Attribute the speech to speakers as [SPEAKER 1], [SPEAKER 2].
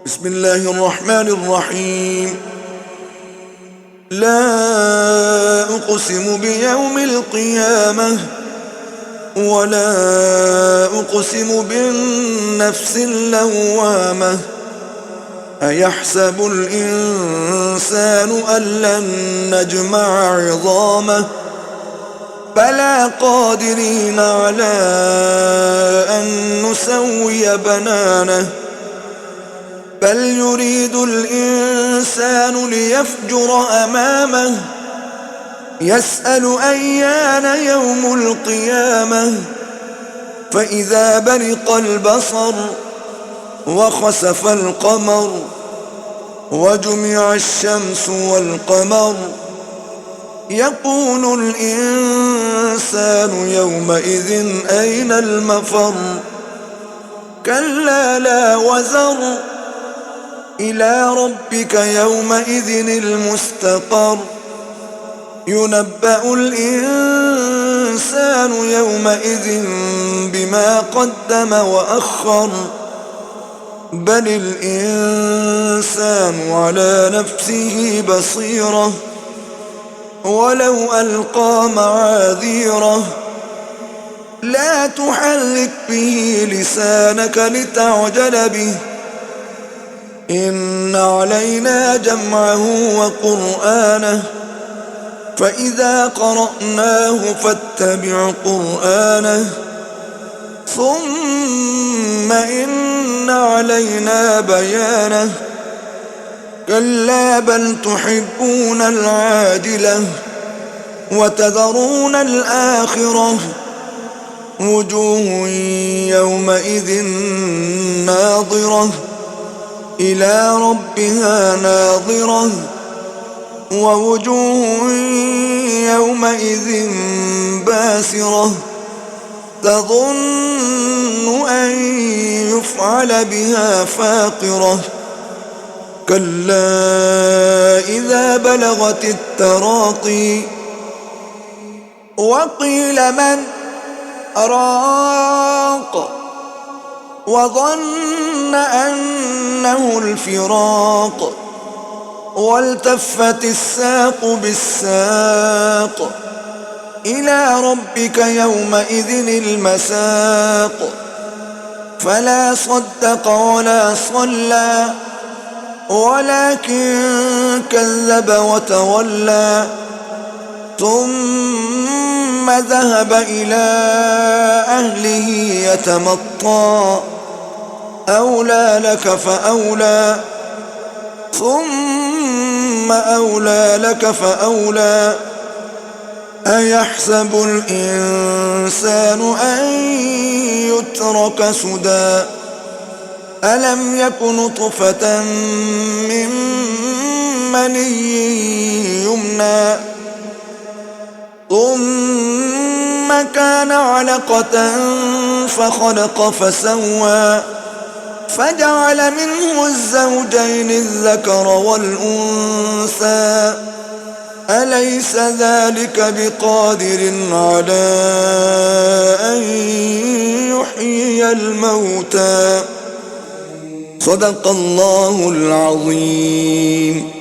[SPEAKER 1] بسم الله الرحمن الرحيم. لا أقسم بيوم القيامة ولا أقسم بالنفس اللوامة. أيحسب الإنسان أن لن نجمع عظامه بلى قادرين على أن نسوي بنانه بل يريد الإنسان ليفجر أمامه يسأل أيان يوم القيامة فإذا برق البصر وخسف القمر وجمع الشمس والقمر يقول الإنسان يومئذ أين المفر كلا لا وزر إلى ربك يومئذ المستقر ينبأ الإنسان يومئذ بما قدم وأخر بل الإنسان على نفسه بصيرة ولو ألقى معاذيره لا تحرك به لسانك لتعجل به إن علينا جمعه وقرآنه فإذا قرأناه فاتبع قرآنه ثم إن علينا بيانه كلا بل تحبون العاجلة وتذرون الآخرة وجوه يومئذ ناظرة إلى ربها ناظرة ووجوه يومئذ باسرة تظن أن يفعل بها فاقرة كلا إذا بلغت التراقي وقيل من راق وظن أنه الفراق والتفت الساق بالساق إلى ربك يومئذ المساق فلا صدق ولا صلى ولكن كذب وتولى ثم ذهب إلى أهله يتمطى أولى لك فأولى ثم أولى لك فأولى أيحسب الإنسان أن يترك سدى ألم يك نطفة من مني يمنى ثم كان علقة فخلق فسوى فجعل منه الزوجين الذكر والأنثى أليس ذلك بقادر على أن يحيي الموتى صدق الله العظيم.